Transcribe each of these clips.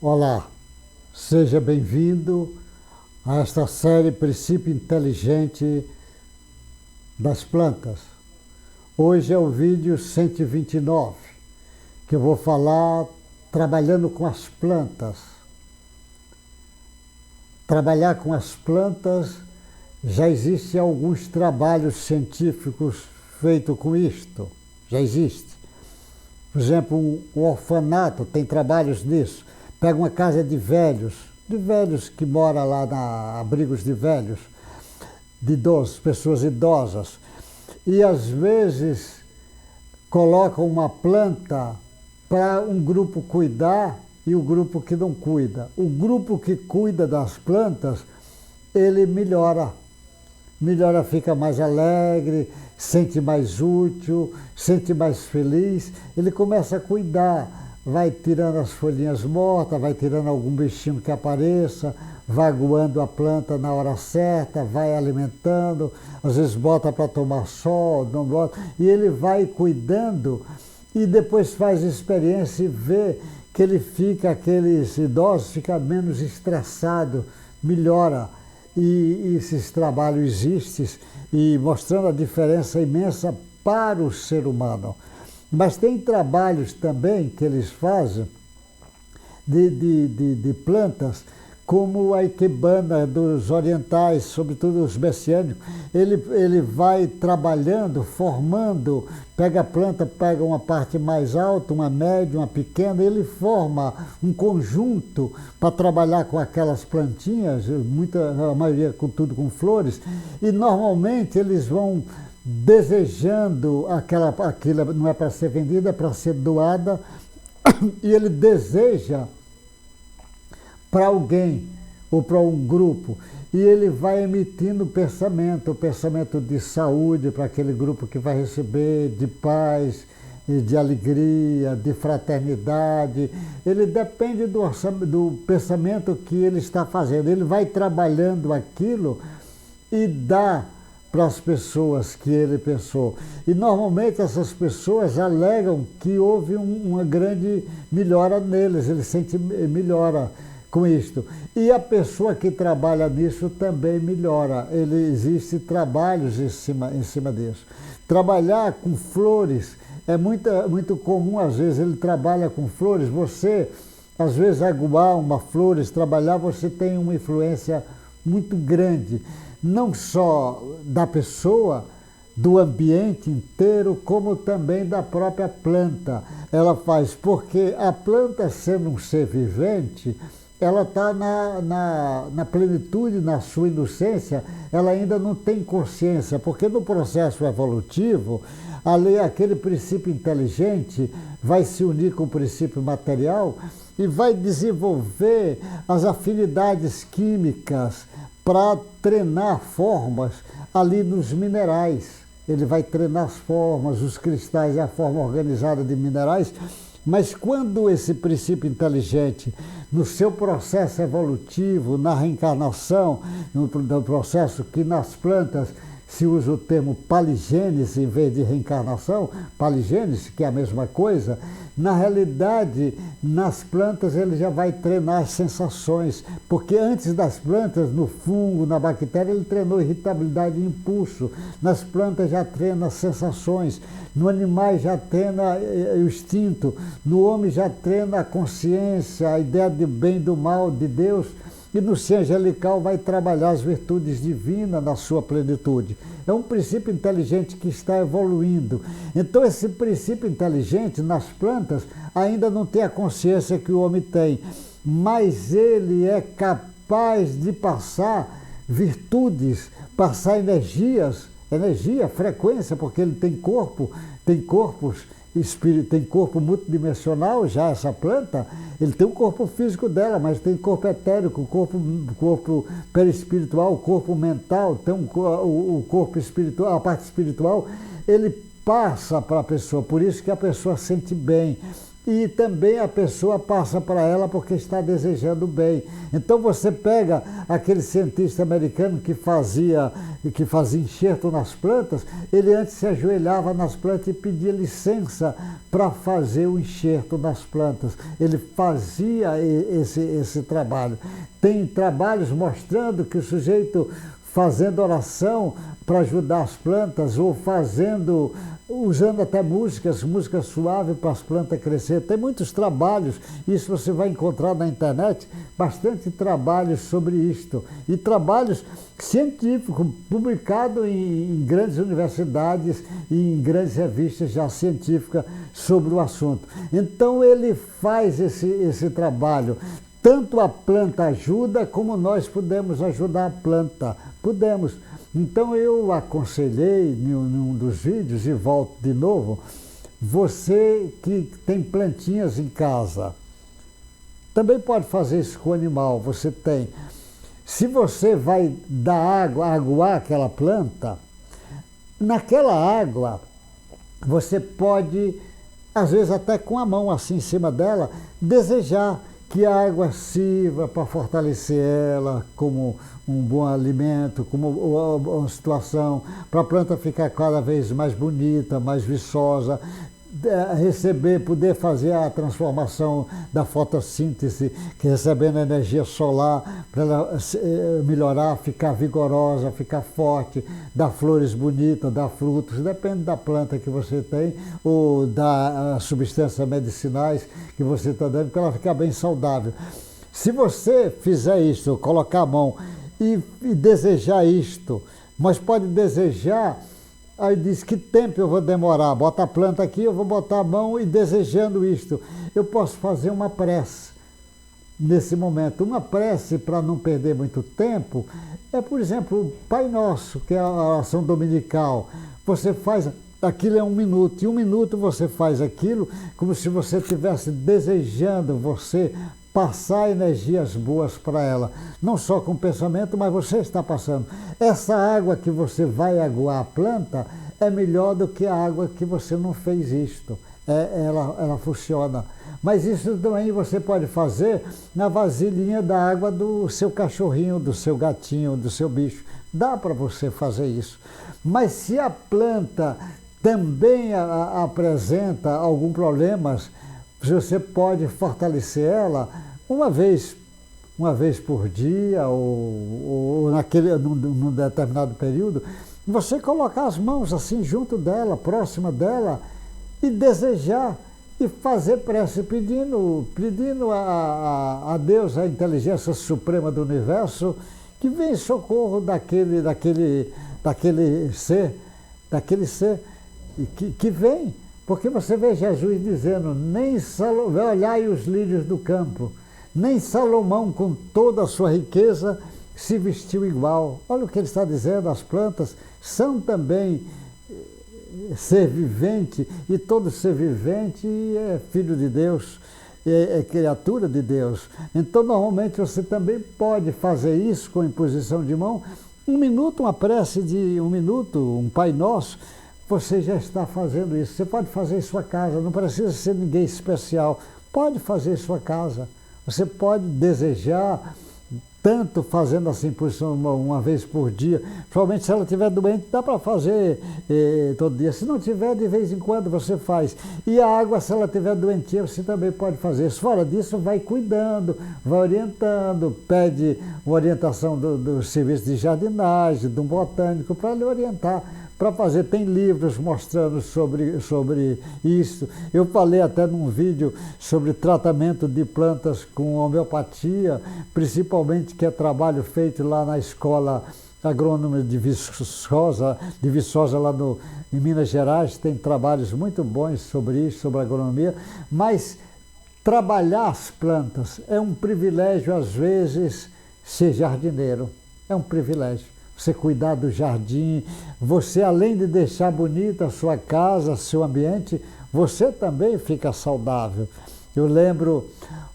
Olá, seja bem-vindo a esta série Princípio Inteligente das Plantas. Hoje é o vídeo 129, que eu vou falar trabalhando com as plantas. Trabalhar com as plantas, já existem alguns trabalhos científicos feitos com isto, já existe. Por exemplo, o orfanato tem trabalhos nisso. Pega uma casa de velhos que moram lá na abrigos de velhos, de idosos, pessoas idosas, e às vezes colocam uma planta para um grupo cuidar e o grupo que não cuida. O grupo que cuida das plantas, ele melhora, fica mais alegre, sente mais útil, sente mais feliz, ele começa a cuidar. Vai tirando as folhinhas mortas, vai tirando algum bichinho que apareça, vai aguando a planta na hora certa, vai alimentando, às vezes bota para tomar sol, não bota, e ele vai cuidando e depois faz experiência e vê que ele fica, aqueles idosos ficam menos estressados, melhora. E esses trabalhos existem e mostrando a diferença imensa para o ser humano. Mas tem trabalhos também que eles fazem de plantas, como a ikebana dos orientais, sobretudo os messiânicos. Ele vai trabalhando, formando, pega a planta, pega uma parte mais alta, uma média, uma pequena, ele forma um conjunto para trabalhar com aquelas plantinhas, a maioria tudo com flores, e normalmente eles vão desejando aquilo não é para ser vendida, é para ser doada, e ele deseja para alguém ou para um grupo, e ele vai emitindo o pensamento de saúde para aquele grupo que vai receber, de paz, de alegria, de fraternidade. Ele depende do pensamento que ele está fazendo, ele vai trabalhando aquilo e dá para as pessoas que ele pensou. E normalmente essas pessoas alegam que houve uma grande melhora neles, ele sente melhora com isto. E a pessoa que trabalha nisso também melhora. Existem trabalhos em cima disso. Trabalhar com flores é muito comum, às vezes ele trabalha com flores, você, às vezes, aguar uma flores, trabalhar, você tem uma influência muito grande, não só da pessoa, do ambiente inteiro, como também da própria planta. Ela faz, porque a planta, sendo um ser vivente, ela está na plenitude, na sua inocência, ela ainda não tem consciência, porque no processo evolutivo, aquele princípio inteligente vai se unir com o princípio material e vai desenvolver as afinidades químicas para treinar formas ali nos minerais. Ele vai treinar as formas, os cristais, a forma organizada de minerais, mas quando esse princípio inteligente, no seu processo evolutivo, na reencarnação, no processo que nas plantas se usa o termo paligênese em vez de reencarnação, paligênese, que é a mesma coisa, na realidade, nas plantas ele já vai treinar as sensações, porque antes das plantas, no fungo, na bactéria, ele treinou irritabilidade e impulso, nas plantas já treina sensações, no animal já treina o instinto, no homem já treina a consciência, a ideia de bem e do mal de Deus, e no ser angelical vai trabalhar as virtudes divinas na sua plenitude. É um princípio inteligente que está evoluindo. Então esse princípio inteligente nas plantas ainda não tem a consciência que o homem tem, mas ele é capaz de passar virtudes, passar energias, frequência, porque ele tem corpos, tem corpo multidimensional já, essa planta, ele tem o corpo físico dela, mas tem corpo etérico, corpo perispiritual, o corpo mental, tem o corpo espiritual, a parte espiritual, ele passa para a pessoa, por isso que a pessoa sente bem. e também a pessoa passa para ela porque está desejando bem. Então você pega aquele cientista americano que fazia enxerto nas plantas, ele antes se ajoelhava nas plantas e pedia licença para fazer o enxerto nas plantas. Ele fazia esse trabalho. Tem trabalhos mostrando que o sujeito fazendo oração para ajudar as plantas ou usando até música suave para as plantas crescer. Tem muitos trabalhos, isso você vai encontrar na internet, bastante trabalhos sobre isto. E trabalhos científicos, publicados em grandes universidades e em grandes revistas já científicas sobre o assunto. Então ele faz esse trabalho. Tanto a planta ajuda, como nós podemos ajudar a planta. Podemos. Então eu aconselhei em um dos vídeos, e volto de novo, você que tem plantinhas em casa, também pode fazer isso com o animal, você tem. Se você vai dar água, aguar aquela planta, naquela água você pode, às vezes até com a mão assim em cima dela, desejar que a água sirva para fortalecer ela como um bom alimento, como uma situação para a planta ficar cada vez mais bonita, mais viçosa, poder fazer a transformação da fotossíntese, que recebendo energia solar, para ela melhorar, ficar vigorosa, ficar forte, dar flores bonitas, dar frutos, depende da planta que você tem, ou das substâncias medicinais que você está dando, para ela ficar bem saudável. Se você fizer isso, colocar a mão e desejar isto, mas pode desejar. Aí diz, que tempo eu vou demorar? Bota a planta aqui, eu vou botar a mão e desejando isto. Eu posso fazer uma prece nesse momento. Uma prece, para não perder muito tempo, é, por exemplo, o Pai Nosso, que é a oração dominical. Você faz, aquilo é 1 minuto, e 1 minuto você faz aquilo como se você estivesse desejando você passar energias boas para ela. Não só com o pensamento, mas você está passando. Essa água que você vai aguar a planta é melhor do que a água que você não fez isto. Ela funciona. Mas isso também você pode fazer na vasilhinha da água do seu cachorrinho, do seu gatinho, do seu bicho. Dá para você fazer isso. Mas se a planta também apresenta algum problema, você pode fortalecer ela uma vez por dia ou num determinado período, você colocar as mãos assim junto dela, próxima dela, e desejar e fazer prece pedindo a Deus, a inteligência suprema do universo, que vem em socorro daquele ser que vem. Porque você vê Jesus dizendo, olhai os lírios do campo, nem Salomão com toda a sua riqueza se vestiu igual. Olha o que ele está dizendo, as plantas são também ser vivente, e todo ser vivente é filho de Deus, é criatura de Deus. Então normalmente você também pode fazer isso com imposição de mão. 1 minuto, uma prece de 1 minuto, um Pai Nosso, você já está fazendo isso. Você pode fazer em sua casa, não precisa ser ninguém especial. Pode fazer em sua casa. Você pode desejar, tanto fazendo assim uma vez por dia. Provavelmente se ela estiver doente, dá para fazer todo dia. Se não tiver, de vez em quando você faz. E a água, se ela estiver doentia, você também pode fazer. Fora disso, vai cuidando, vai orientando, pede uma orientação do serviço de jardinagem, de um botânico, para lhe orientar. Para fazer, tem livros mostrando sobre isso. Eu falei até num vídeo sobre tratamento de plantas com homeopatia, principalmente que é trabalho feito lá na escola agrônoma de Viçosa lá em Minas Gerais. Tem trabalhos muito bons sobre isso, sobre agronomia, mas trabalhar as plantas é um privilégio, às vezes, ser jardineiro. É um privilégio. Você cuidar do jardim, você, além de deixar bonita a sua casa, seu ambiente, você também fica saudável. Eu lembro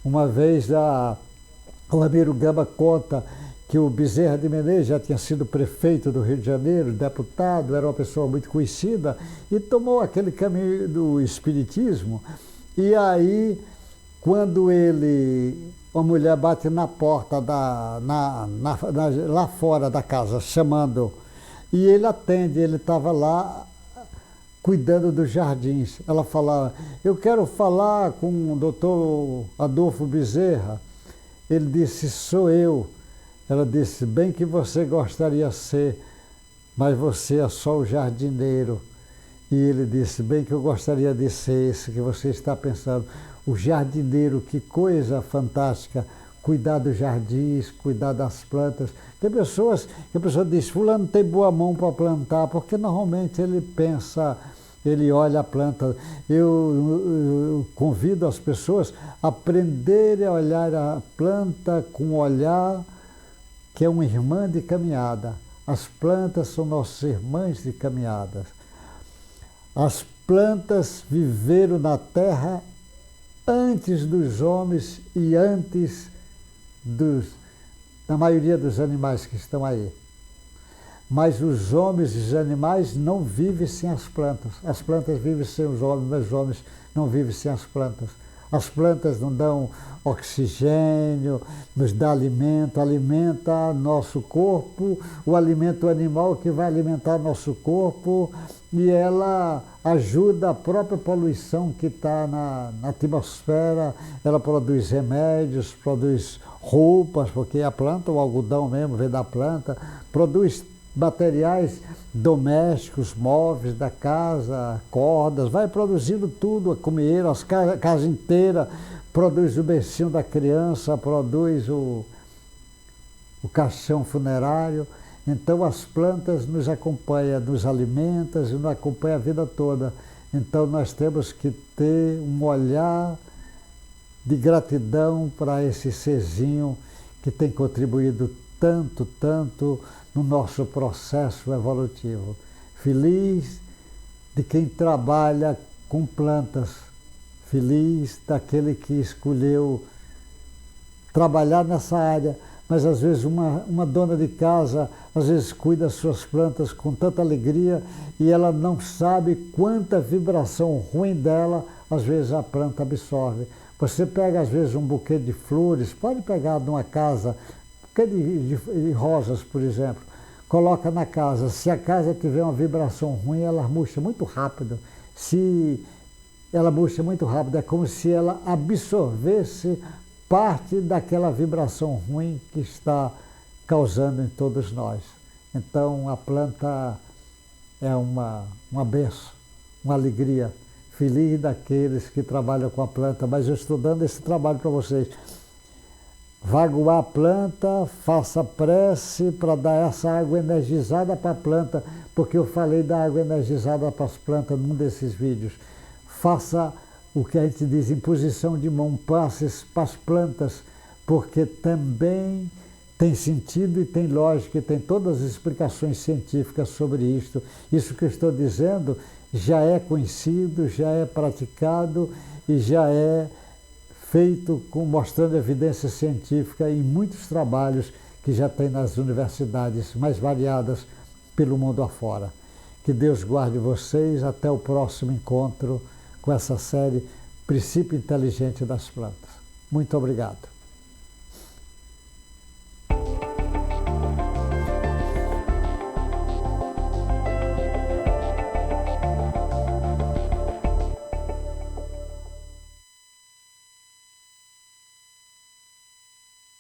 uma vez o Ramiro Gama conta que o Bezerra de Menezes já tinha sido prefeito do Rio de Janeiro, deputado, era uma pessoa muito conhecida, e tomou aquele caminho do espiritismo. E aí, quando a mulher bate na porta lá fora da casa, chamando, e ele atende, ele estava lá cuidando dos jardins. Ela falava, eu quero falar com o doutor Adolfo Bezerra. Ele disse, sou eu. Ela disse, bem que você gostaria de ser, mas você é só o jardineiro. E ele disse, bem que eu gostaria de ser esse que você está pensando. O jardineiro, que coisa fantástica. Cuidar dos jardins, cuidar das plantas. Tem pessoas que a pessoa diz, fulano tem boa mão para plantar, porque normalmente ele pensa, ele olha a planta. Eu convido as pessoas a aprenderem a olhar a planta com um olhar que é uma irmã de caminhada. As plantas são nossas irmãs de caminhadas. As plantas viveram na terra antes dos homens e antes da maioria dos animais que estão aí. Mas os homens e os animais não vivem sem as plantas. As plantas vivem sem os homens, mas os homens não vivem sem as plantas. As plantas nos dão oxigênio, nos dá alimento, alimenta nosso corpo, o alimento animal que vai alimentar nosso corpo, e ela ajuda a própria poluição que está na atmosfera. Ela produz remédios, produz roupas, porque a planta, o algodão mesmo vem da planta, produz materiais domésticos, móveis da casa, cordas, vai produzindo tudo, a comida, a casa inteira, produz o bercinho da criança, produz o caixão funerário. Então as plantas nos acompanham, nos alimentam e nos acompanham a vida toda. Então nós temos que ter um olhar de gratidão para esse serzinho que tem contribuído tanto, tanto no nosso processo evolutivo. Feliz de quem trabalha com plantas, feliz daquele que escolheu trabalhar nessa área, mas às vezes uma dona de casa, às vezes cuida das suas plantas com tanta alegria e ela não sabe quanta vibração ruim dela, às vezes a planta absorve. Você pega às vezes um buquê de flores, pode pegar numa casa, buquê de rosas, por exemplo, coloca na casa. Se a casa tiver uma vibração ruim, ela murcha muito rápido. Se ela murcha muito rápido, é como se ela absorvesse parte daquela vibração ruim que está causando em todos nós. Então a planta é uma bênção, uma alegria. Feliz daqueles que trabalham com a planta, mas eu estou dando esse trabalho para vocês. Vá aguar a planta, faça prece para dar essa água energizada para a planta, porque eu falei da água energizada para as plantas num desses vídeos. Faça o que a gente diz em posição de mão, passes para as plantas, porque também tem sentido e tem lógica e tem todas as explicações científicas sobre isto. Isso que eu estou dizendo já é conhecido, já é praticado e já é feito mostrando evidência científica em muitos trabalhos que já tem nas universidades mais variadas pelo mundo afora. Que Deus guarde vocês. Até o próximo encontro com essa série Princípio Inteligente das Plantas. Muito obrigado.